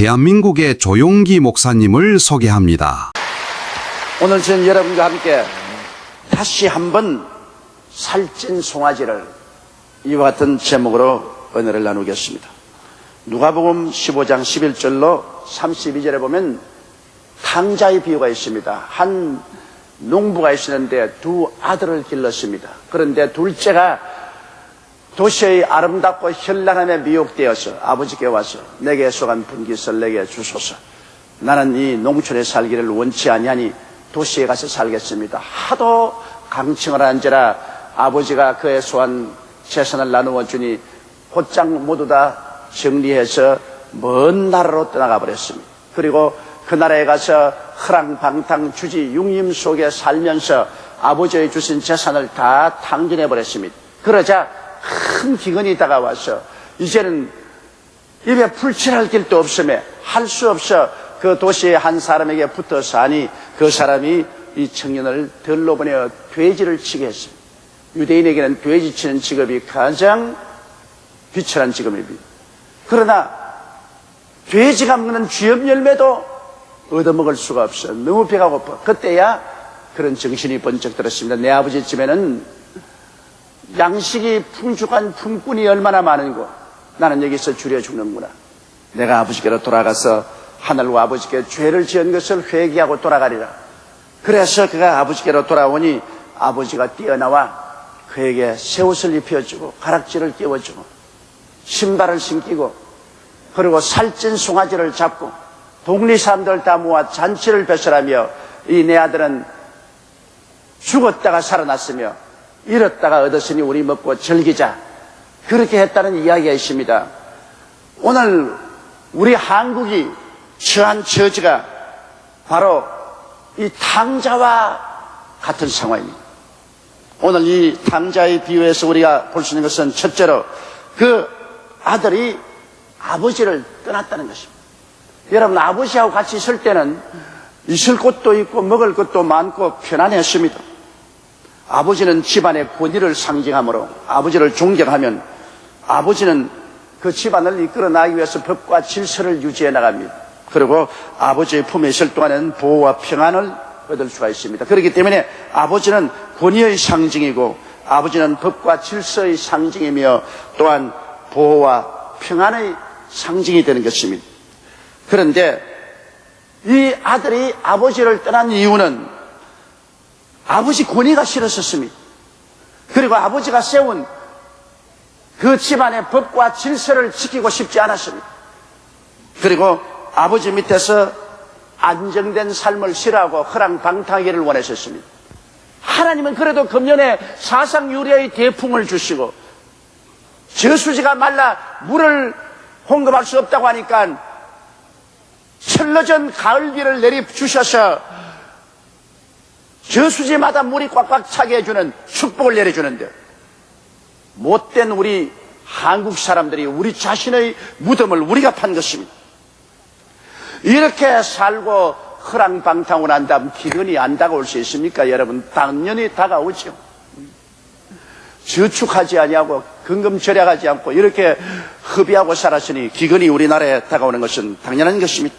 대한민국의 조용기 목사님을 소개합니다. 오늘 저는 여러분과 함께 다시 한번 살찐 송아지를 이와 같은 제목으로 은혜를 나누겠습니다. 누가복음 15장 11절로 32절에 보면 탕자의 비유가 있습니다. 한 농부가 있었는데 두 아들을 길렀습니다. 그런데 둘째가 도시의 아름답고 현란함에 미혹되어서 아버지께 와서 내게 속한 분깃을 내게 주소서. 나는 이 농촌에 살기를 원치 아니하니 도시에 가서 살겠습니다. 하도 강청을 한지라 아버지가 그의 소한 재산을 나누어 주니 곧장 모두 다 정리해서 먼 나라로 떠나가 버렸습니다. 그리고 그 나라에 가서 허랑방탕 주지 육림 속에 살면서 아버지의 주신 재산을 다 탕진해 버렸습니다. 그러자 큰 기근이 다가와서 이제는 입에 풀칠할 길도 없으며 할 수 없어 그 도시의 한 사람에게 붙어 사니 그 사람이 이 청년을 들러 보내어 돼지를 치게 했습니다. 유대인에게는 돼지 치는 직업이 가장 비천한 직업입니다. 그러나 돼지가 먹는 쥐업 열매도 얻어먹을 수가 없어. 너무 배가 고파. 그때야 그런 정신이 번쩍 들었습니다. 내 아버지 집에는 양식이 풍족한 품꾼이 얼마나 많은고 나는 여기서 줄여 죽는구나. 내가 아버지께로 돌아가서 하늘과 아버지께 죄를 지은 것을 회개하고 돌아가리라. 그래서 그가 아버지께로 돌아오니 아버지가 뛰어나와 그에게 새 옷을 입혀주고 가락지를 끼워주고 신발을 신기고 그리고 살찐 송아지를 잡고 동리 사람들 다 모아 잔치를 배설하며 이 내 아들은 죽었다가 살아났으며 잃었다가 얻었으니 우리 먹고 즐기자. 그렇게 했다는 이야기가 있습니다. 오늘 우리 한국이 처한 처지가 바로 이 탕자와 같은 상황입니다. 오늘 이 탕자의 비유에서 우리가 볼 수 있는 것은 첫째로 그 아들이 아버지를 떠났다는 것입니다. 여러분, 아버지하고 같이 있을 때는 있을 것도 있고 먹을 것도 많고 편안했습니다. 아버지는 집안의 권위를 상징하므로 아버지를 존경하면 아버지는 그 집안을 이끌어 나가기 위해서 법과 질서를 유지해 나갑니다. 그리고 아버지의 품에 있을 동안은 보호와 평안을 얻을 수가 있습니다. 그렇기 때문에 아버지는 권위의 상징이고 아버지는 법과 질서의 상징이며 또한 보호와 평안의 상징이 되는 것입니다. 그런데 이 아들이 아버지를 떠난 이유는 아버지 권위가 싫었었습니다. 그리고 아버지가 세운 그 집안의 법과 질서를 지키고 싶지 않았습니다. 그리고 아버지 밑에서 안정된 삶을 싫어하고 허랑방탕하기를 원하셨습니다. 하나님은 그래도 금년에 사상유래의 대풍을 주시고 저수지가 말라 물을 공급할 수 없다고 하니까 철러전 가을비를 내려주셔서 저수지마다 물이 꽉꽉 차게 해주는 축복을 내려주는데 못된 우리 한국 사람들이 우리 자신의 무덤을 우리가 판 것입니다. 이렇게 살고 허랑방탕을 한 다음 기근이 안 다가올 수 있습니까? 여러분, 당연히 다가오죠. 저축하지 아니하고 근검절약하지 않고 이렇게 허비하고 살았으니 기근이 우리나라에 다가오는 것은 당연한 것입니다.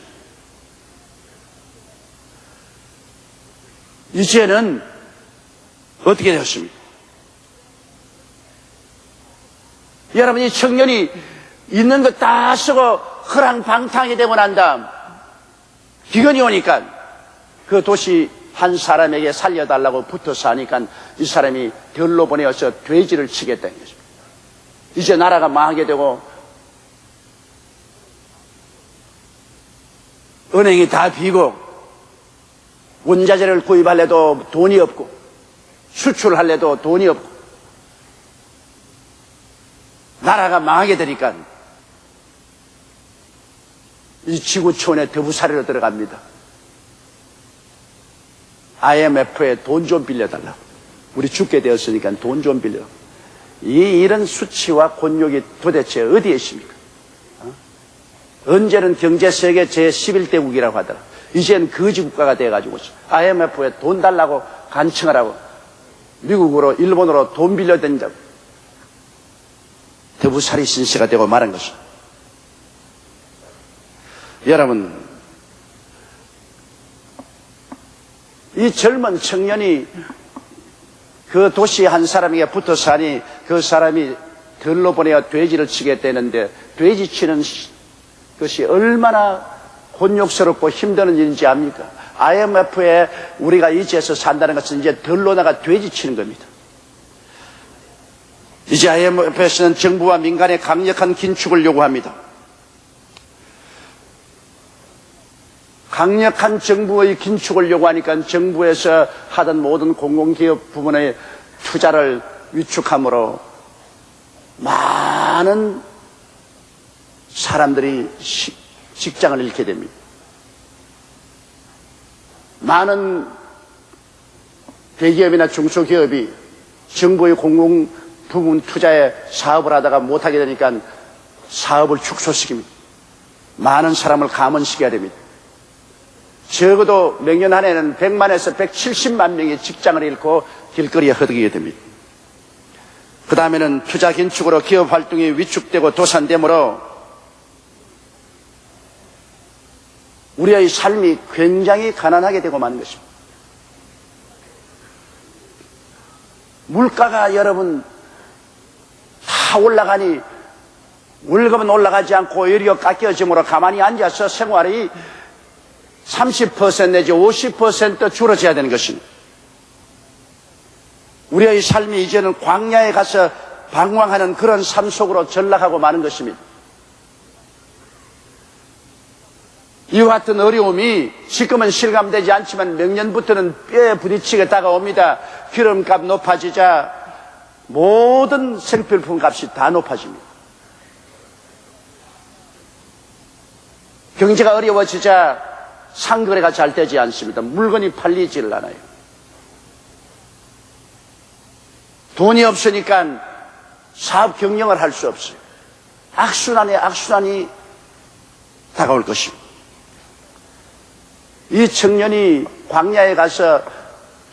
이제는 어떻게 되었습니까? 여러분, 이 청년이 있는 것 다 쓰고 허랑방탕이 되고 난 다음 기근이 오니까 그 도시 한 사람에게 살려달라고 붙어서 하니까 이 사람이 들로 보내어서 돼지를 치겠다는 것입니다. 이제 나라가 망하게 되고 은행이 다 비고 원자재를 구입하려도 돈이 없고 수출하려도 돈이 없고 나라가 망하게 되니까 이 지구촌에 더부살이로 들어갑니다. IMF에 돈 좀 빌려달라고. 우리 죽게 되었으니까 돈 좀 빌려. 이런 수치와 곤욕이 도대체 어디에 있습니까? 언제는 경제 세계 제11대국이라고 하더라. 이제는 거지 국가가 돼가지고 IMF에 돈 달라고 간청을 하고 미국으로 일본으로 돈 빌려댄다고 더부살이 신세가 되고 말한 것입니다. 여러분, 이 젊은 청년이 그 도시 한 사람에게 붙어 사니 그 사람이 들로 보내어 돼지를 치겠다는데 돼지 치는 것이 얼마나 곤욕스럽고 힘든 일인지 압니까? IMF에 우리가 이제서 산다는 것은 이제 들로 나가 돼지 치는 겁니다. 이제 IMF에서는 정부와 민간의 강력한 긴축을 요구합니다. 강력한 정부의 긴축을 요구하니까 정부에서 하던 모든 공공기업 부문의 투자를 위축함으로 많은 사람들이 직장을 잃게 됩니다. 많은 대기업이나 중소기업이 정부의 공공부문 투자에 사업을 하다가 못하게 되니까 사업을 축소시킵니다. 많은 사람을 감원시켜야 됩니다. 적어도 매년 한 해는 100만에서 170만 명이 직장을 잃고 길거리에 허덕이게 됩니다. 그 다음에는 투자 긴축으로 기업 활동이 위축되고 도산되므로 우리의 삶이 굉장히 가난하게 되고 마는 것입니다. 물가가 여러분 다 올라가니 월급은 올라가지 않고 오히려 깎여짐으로 가만히 앉아서 생활이 30% 내지 50% 줄어져야 되는 것입니다. 우리의 삶이 이제는 광야에 가서 방황하는 그런 삶 속으로 전락하고 마는 것입니다. 이와 같은 어려움이 지금은 실감되지 않지만 명년부터는 뼈에 부딪히게 다가옵니다. 기름값 높아지자 모든 생필품 값이 다 높아집니다. 경제가 어려워지자 상거래가 잘 되지 않습니다. 물건이 팔리지를 않아요. 돈이 없으니까 사업 경영을 할 수 없어요. 악순환에 악순환이 다가올 것입니다. 이 청년이 광야에 가서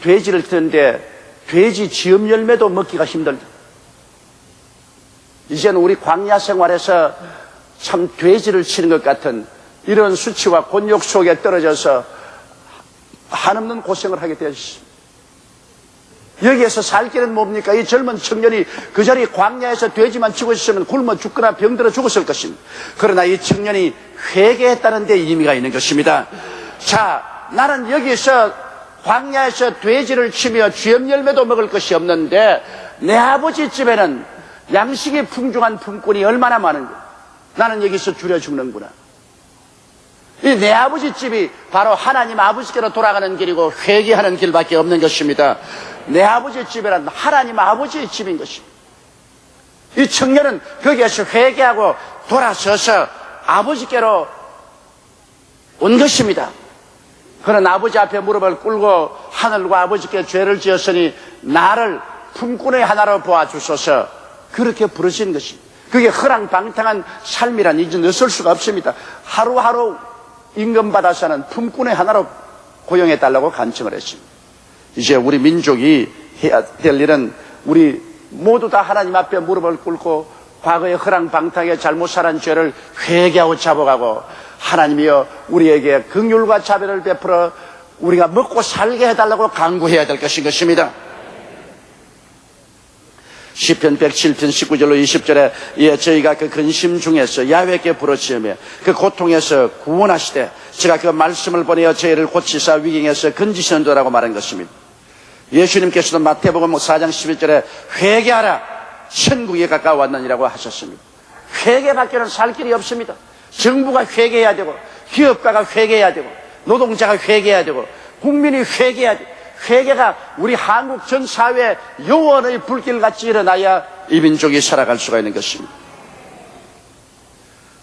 돼지를 키우는데 돼지 지음 열매도 먹기가 힘들다. 이제는 우리 광야 생활에서 참 돼지를 치는 것 같은 이런 수치와 곤욕 속에 떨어져서 한없는 고생을 하게 되었습니다. 여기에서 살 길은 뭡니까? 이 젊은 청년이 그 자리 광야에서 돼지만 치고 있으면 굶어 죽거나 병들어 죽었을 것입니다. 그러나 이 청년이 회개했다는 데 의미가 있는 것입니다. 자, 나는 여기서 광야에서 돼지를 치며 쥐염 열매도 먹을 것이 없는데 내 아버지 집에는 양식이 풍족한 품꾼이 얼마나 많은가. 나는 여기서 줄여 죽는구나. 이 내 아버지 집이 바로 하나님 아버지께로 돌아가는 길이고 회개하는 길밖에 없는 것입니다. 내 아버지 집이란 하나님 아버지의 집인 것입니다. 이 청년은 거기에서 회개하고 돌아서서 아버지께로 온 것입니다. 그는 아버지 앞에 무릎을 꿇고 하늘과 아버지께 죄를 지었으니 나를 품꾼의 하나로 보아주소서 그렇게 부르신 것입니다. 그게 허랑방탕한 삶이란 이제 넣을 수가 없습니다. 하루하루 임금 받아서는 품꾼의 하나로 고용해달라고 간청을 했습니다. 이제 우리 민족이 해야 될 일은 우리 모두 다 하나님 앞에 무릎을 꿇고 과거의 허랑방탕하게 잘못 살은 죄를 회개하고 잡아가고 하나님이여 우리에게 긍휼과 자비를 베풀어 우리가 먹고 살게 해달라고 간구해야 될 것입니다. 시편 107편 19절로 20절에 예, 저희가 그 근심 중에서 야훼께 부르짖으며 그 고통에서 구원하시되 제가 그 말씀을 보내어 저희를 고치사 위경에서 건지시는도라고 말한 것입니다. 예수님께서도 마태복음 4장 11절에 회개하라 천국에 가까워왔느니라고 하셨습니다. 회개밖에는 살 길이 없습니다. 정부가 회개해야 되고 기업가가 회개해야 되고 노동자가 회개해야 되고 국민이 회개해야 되고 회개가 우리 한국 전 사회에 요원의 불길같이 일어나야 이 민족이 살아갈 수가 있는 것입니다.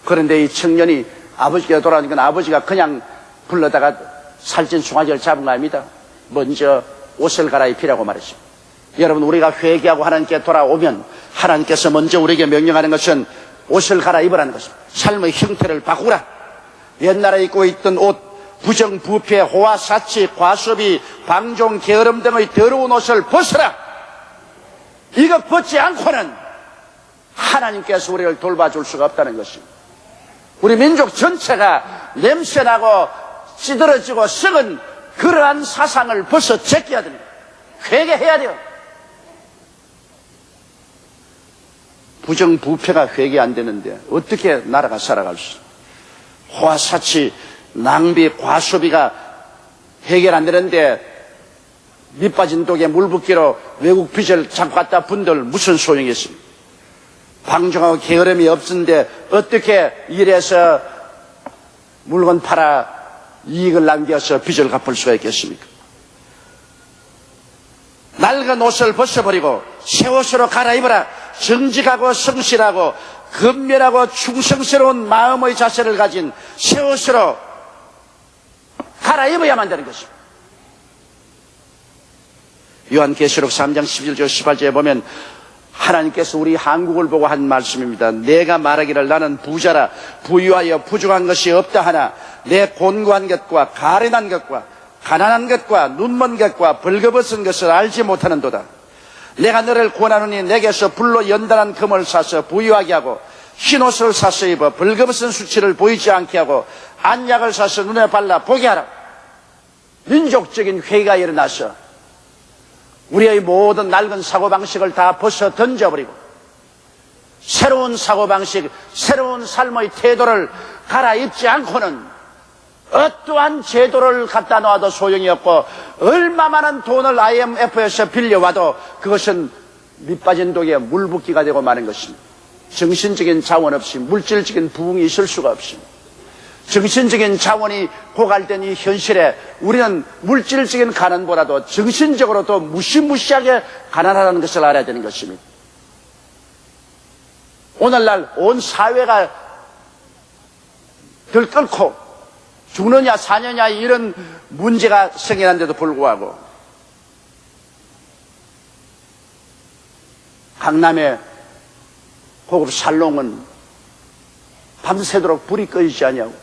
그런데 이 청년이 아버지께 돌아오니까 아버지가 그냥 불러다가 살찐 송아지를 잡은 거 아닙니다. 먼저 옷을 갈아입히라고 말했습니다. 여러분 우리가 회개하고 하나님께 돌아오면 하나님께서 먼저 우리에게 명령하는 것은 옷을 갈아입으라는 것입니다. 삶의 형태를 바꾸라. 옛날에 입고 있던 옷 부정, 부패, 호화, 사치, 과습이, 방종, 게으름 등의 더러운 옷을 벗어라. 이거 벗지 않고는 하나님께서 우리를 돌봐줄 수가 없다는 것입니다. 우리 민족 전체가 냄새나고 찌들어지고 썩은 그러한 사상을 벌써 제껴야 됩니다. 회개해야 돼요. 부정부패가 회개 안 되는데 어떻게 나라가 살아갈 수 있어요? 호화사치, 낭비, 과소비가 해결 안 되는데 밑빠진 독에 물 붓기로 외국 빚을 자꾸 갖다 분들 무슨 소용이 있습니까? 방종하고 게으름이 없는데 어떻게 일해서 물건 팔아 이익을 남겨서 빚을 갚을 수가 있겠습니까? 낡은 옷을 벗어버리고 새 옷으로 갈아입어라. 정직하고 성실하고 근면하고 충성스러운 마음의 자세를 가진 새 옷으로 갈아입어야만 되는 것입니다. 요한계시록 3장 11절 18절에 보면 하나님께서 우리 한국을 보고 한 말씀입니다. 내가 말하기를 나는 부자라 부유하여 부족한 것이 없다 하나 내 곤고한 것과 가련한 것과 가난한 것과 눈먼 것과 벌거벗은 것을 알지 못하는도다. 내가 너를 권하노니 내게서 불로 연단한 금을 사서 부유하게 하고 흰옷을 사서 입어 벌거벗은 수치를 보이지 않게 하고 안약을 사서 눈에 발라 보게 하라. 민족적인 회의가 일어나서 우리의 모든 낡은 사고방식을 다 벗어 던져버리고 새로운 사고방식, 새로운 삶의 태도를 갈아입지 않고는 어떠한 제도를 갖다 놓아도 소용이 없고 얼마만한 돈을 IMF에서 빌려와도 그것은 밑빠진 독에 물붓기가 되고 마는 것입니다. 정신적인 자원 없이 물질적인 부흥이 있을 수가 없습니다. 정신적인 자원이 고갈된 이 현실에 우리는 물질적인 가난보다도 정신적으로 더 무시무시하게 가난하다는 것을 알아야 되는 것입니다. 오늘날 온 사회가 들끓고 죽느냐 사느냐 이런 문제가 생겨난데도 불구하고 강남의 고급 살롱은 밤새도록 불이 꺼지지 않냐고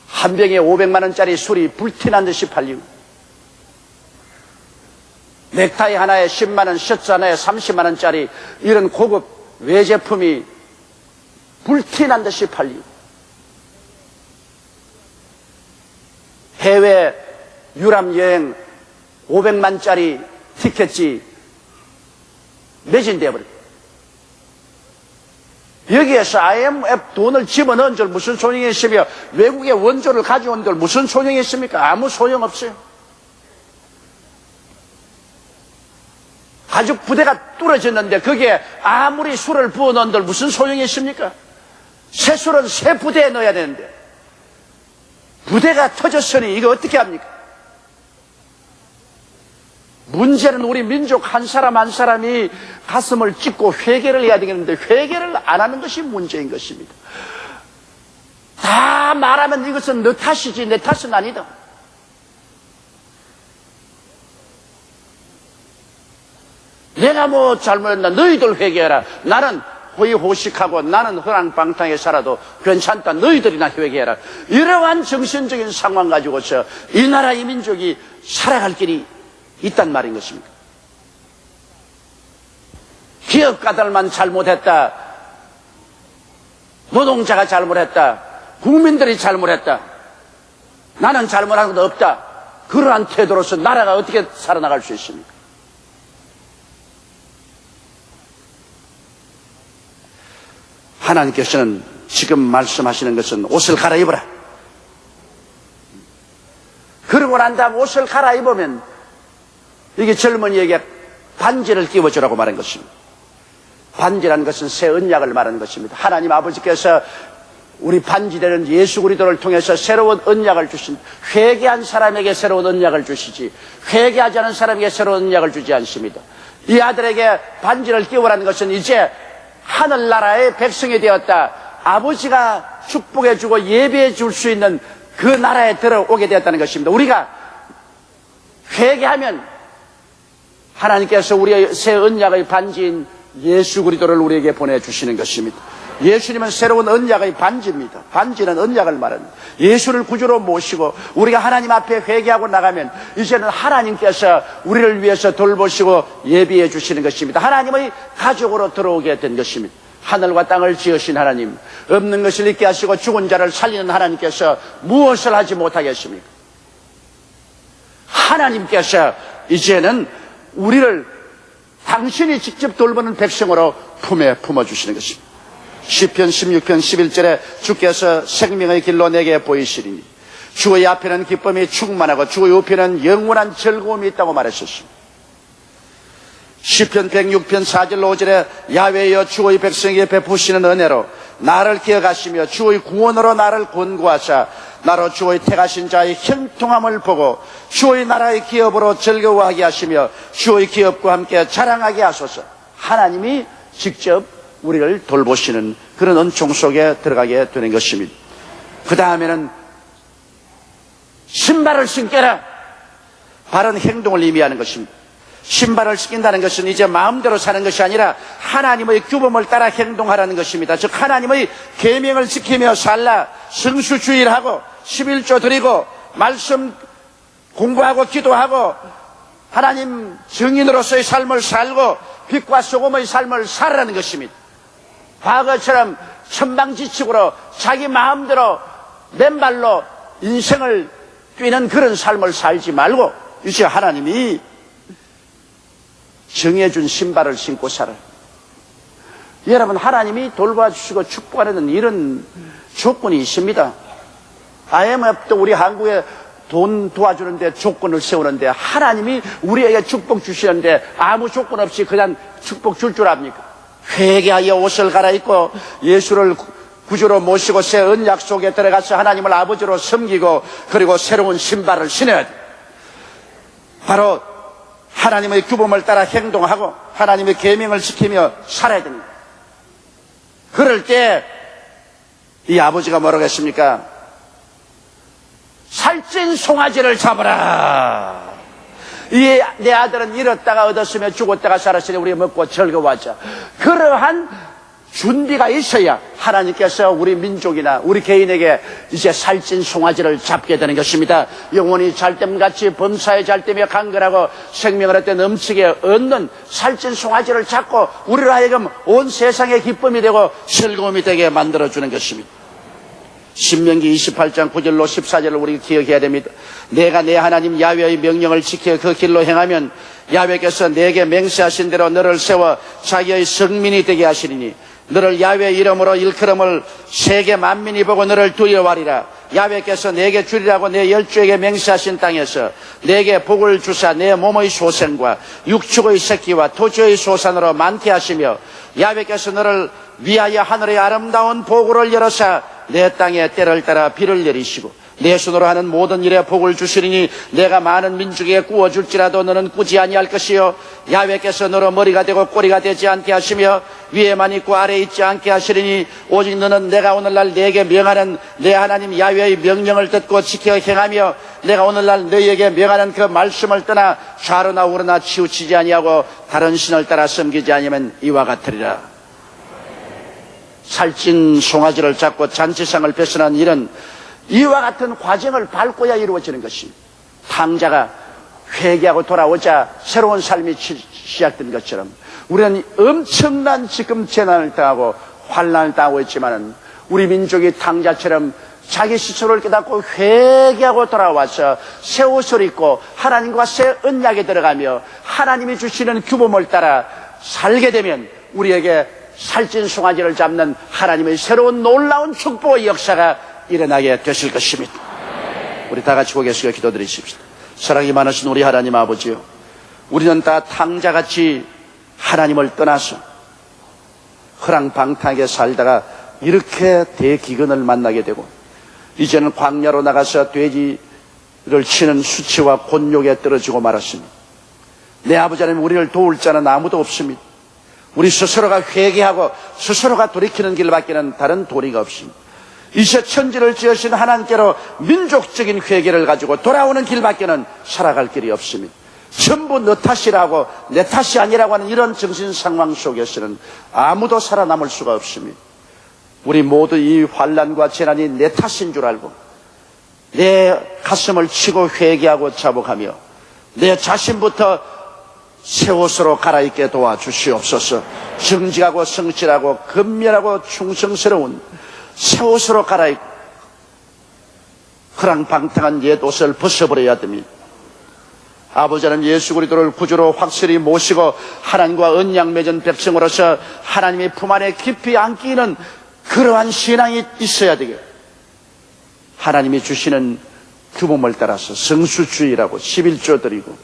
한 병에 500만 원짜리 술이 불티난 듯이 팔리고 넥타이 하나에 10만 원, 셔츠 하나에 30만 원짜리 이런 고급 외제품이 불티난 듯이 팔리고 해외 유람 여행 500만짜리 티켓이 매진되어 버립니다. 여기에서 IMF 돈을 집어넣은 줄 무슨 소용이 있으며 외국의 원조를 가져온 줄 무슨 소용이 있습니까? 아무 소용없어요. 가죽 부대가 뚫어졌는데 거기에 아무리 술을 부어넣은 줄 무슨 소용이 있습니까? 새 술은 새 부대에 넣어야 되는데 부대가 터졌으니 이거 어떻게 합니까? 문제는 우리 민족 한 사람 한 사람이 가슴을 찢고 회개를 해야 되겠는데 회개를 안 하는 것이 문제인 것입니다. 다 말하면 이것은 너 탓이지 내 탓은 아니다. 내가 뭐 잘못했나 너희들 회개해라. 나는 호의호식하고 나는 허랑방탕에 살아도 괜찮다. 너희들이나 회개해라. 이러한 정신적인 상황 가지고서 이 나라 이 민족이 살아갈 길이 있단 말인 것입니다. 기업가들만 잘못했다. 노동자가 잘못했다. 국민들이 잘못했다. 나는 잘못한 것도 없다. 그러한 태도로서 나라가 어떻게 살아나갈 수 있습니까? 하나님께서는 지금 말씀하시는 것은 옷을 갈아입어라. 그러고 난 다음 옷을 갈아입으면 이게 젊은이에게 반지를 끼워주라고 말한 것입니다. 반지라는 것은 새 언약을 말하는 것입니다. 하나님 아버지께서 우리 반지되는 예수 그리스도를 통해서 새로운 언약을 주신 회개한 사람에게 새로운 언약을 주시지 회개하지 않은 사람에게 새로운 언약을 주지 않습니다. 이 아들에게 반지를 끼워라는 것은 이제 하늘나라의 백성이 되었다. 아버지가 축복해 주고 예배해 줄 수 있는 그 나라에 들어오게 되었다는 것입니다. 우리가 회개하면 하나님께서 우리의 새 언약의 반지인 예수 그리스도를 우리에게 보내주시는 것입니다. 예수님은 새로운 언약의 반지입니다. 반지는 언약을 말합니다. 예수를 구주로 모시고 우리가 하나님 앞에 회개하고 나가면 이제는 하나님께서 우리를 위해서 돌보시고 예비해 주시는 것입니다. 하나님의 가족으로 들어오게 된 것입니다. 하늘과 땅을 지으신 하나님, 없는 것을 있게 하시고 죽은 자를 살리는 하나님께서 무엇을 하지 못하겠습니까? 하나님께서 이제는 우리를 당신이 직접 돌보는 백성으로 품에 품어주시는 것입니다. 시편 16편 11절에 주께서 생명의 길로 내게 보이시리니 주의 앞에는 기쁨이 충만하고 주의 옆에는 영원한 즐거움이 있다고 말했었습니다. 시편 106편 4절 5절에 야훼여 주의 백성에게 베푸시는 은혜로 나를 기억하시며 주의 구원으로 나를 권고하사 나로 주의 택하신 자의 형통함을 보고 주의 나라의 기업으로 즐거워하게 하시며 주의 기업과 함께 자랑하게 하소서. 하나님이 직접 우리를 돌보시는 그런 은총 속에 들어가게 되는 것입니다. 그 다음에는 신발을 신겨라. 바른 행동을 의미하는 것입니다. 신발을 신긴다는 것은 이제 마음대로 사는 것이 아니라 하나님의 규범을 따라 행동하라는 것입니다. 즉 하나님의 계명을 지키며 살라. 성수주의를 하고 11조 드리고 말씀 공부하고 기도하고 하나님 증인으로서의 삶을 살고 빛과 소금의 삶을 살아라는 것입니다. 과거처럼 천방지축으로 자기 마음대로 맨발로 인생을 뛰는 그런 삶을 살지 말고 이제 하나님이 정해준 신발을 신고 살아요. 여러분, 하나님이 돌봐주시고 축복하는 이런 조건이 있습니다. IMF도 우리 한국에 돈 도와주는데 조건을 세우는데 하나님이 우리에게 축복 주시는데 아무 조건 없이 그냥 축복 줄 줄 압니까? 회개하여 옷을 갈아입고 예수를 구주로 모시고 새 언약 속에 들어가서 하나님을 아버지로 섬기고 그리고 새로운 신발을 신어야 돼. 바로 하나님의 규범을 따라 행동하고 하나님의 계명을 지키며 살아야 됩니다. 그럴 때 이 아버지가 뭐라고 했습니까? 살찐 송아지를 잡아라. 이 내 아들은 잃었다가 얻었으며 죽었다가 살았으니 우리 먹고 즐거워하자. 그러한 준비가 있어야 하나님께서 우리 민족이나 우리 개인에게 이제 살찐 송아지를 잡게 되는 것입니다. 영혼이 잘됨같이 범사에 잘되며 강건하고 생명을 얻되 넘치게 얻는 살찐 송아지를 잡고 우리로 하여금 온 세상의 기쁨이 되고 즐거움이 되게 만들어주는 것입니다. 신명기 28장 9절로 14절을 우리가 기억해야 됩니다. 내가 내 하나님 야훼의 명령을 지켜 그 길로 행하면 야훼께서 내게 맹세하신 대로 너를 세워 자기의 성민이 되게 하시리니 너를 야훼 이름으로 일컬음을 세계 만민이 보고 너를 두려워하리라. 야훼께서 내게 주리라고 내 열조에게 맹세하신 땅에서 내게 복을 주사 내 몸의 소생과 육축의 새끼와 토지의 소산으로 많게 하시며 야훼께서 너를 위하여 하늘의 아름다운 보고를 열어사 내 땅에 때를 따라 비를 내리시고 내 손으로 하는 모든 일에 복을 주시리니 내가 많은 민족에게 구워줄지라도 너는 꾸지 아니할 것이요 야훼께서 너로 머리가 되고 꼬리가 되지 않게 하시며 위에만 있고 아래에 있지 않게 하시리니 오직 너는 내가 오늘날 내게 명하는 내 하나님 야훼의 명령을 듣고 지켜 행하며 내가 오늘날 너희에게 명하는 그 말씀을 떠나 좌로나 우로나 치우치지 아니하고 다른 신을 따라 섬기지 아니하면 이와 같으리라. 살찐 송아지를 잡고 잔치상을 배선한 일은 이와 같은 과정을 밟고야 이루어지는 것입니다. 탕자가 회개하고 돌아오자 새로운 삶이 시작된 것처럼 우리는 엄청난 지금 재난을 당하고 환난을 당하고 있지만은 우리 민족이 탕자처럼 자기 스스로를 깨닫고 회개하고 돌아와서 새 옷을 입고 하나님과 새 언약에 들어가며 하나님이 주시는 규범을 따라 살게 되면 우리에게 살찐 송아지를 잡는 하나님의 새로운 놀라운 축복의 역사가 일어나게 되실 것입니다. 우리 다 같이 고개 숙여 기도드리십시다. 사랑이 많으신 우리 하나님 아버지요, 우리는 다 탕자같이 하나님을 떠나서 허랑방탕하게 살다가 이렇게 대기근을 만나게 되고 이제는 광야로 나가서 돼지를 치는 수치와 곤욕에 떨어지고 말았습니다. 내 아버지 하나님, 우리를 도울 자는 아무도 없습니다. 우리 스스로가 회개하고 스스로가 돌이키는 길밖에는 다른 도리가 없습니다. 이제 천지를 지으신 하나님께로 민족적인 회개를 가지고 돌아오는 길밖에는 살아갈 길이 없습니다. 전부 너 탓이라고 내 탓이 아니라고 하는 이런 정신 상황 속에서는 아무도 살아남을 수가 없습니다. 우리 모두 이 환난과 재난이 내 탓인 줄 알고 내 가슴을 치고 회개하고 자복하며 내 자신부터 새 옷으로 갈아입게 도와주시옵소서. 정직하고 성실하고 근면하고 충성스러운 새 옷으로 갈아입고 허랑방탕한 옛 옷을 벗어버려야 됩니다. 아버지는 예수 그리스도를 구주로 확실히 모시고 하나님과 언약 맺은 백성으로서 하나님의 품 안에 깊이 안기는 그러한 신앙이 있어야 되게, 하나님이 주시는 규범을 따라서 성수주의라고 11조 드리고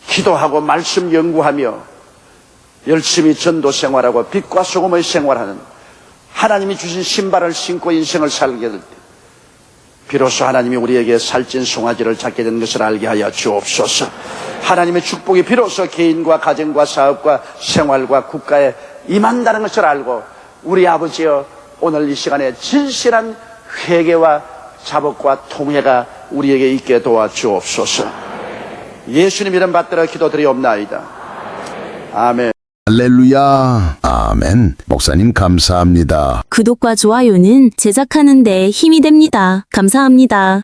기도하고 말씀 연구하며 열심히 전도 생활하고 빛과 소금의 생활하는, 하나님이 주신 신발을 신고 인생을 살게 될 때 비로소 하나님이 우리에게 살찐 송아지를 잡게 되는 것을 알게 하여 주옵소서. 하나님의 축복이 비로소 개인과 가정과 사업과 생활과 국가에 임한다는 것을 알고, 우리 아버지여, 오늘 이 시간에 진실한 회개와 자복과 통회가 우리에게 있게 도와주옵소서. 예수님 이름 받들어 기도드리옵나이다. 아멘. 할렐루야. 아멘. 목사님 감사합니다. 구독과 좋아요는 제작하는 데 힘이 됩니다. 감사합니다.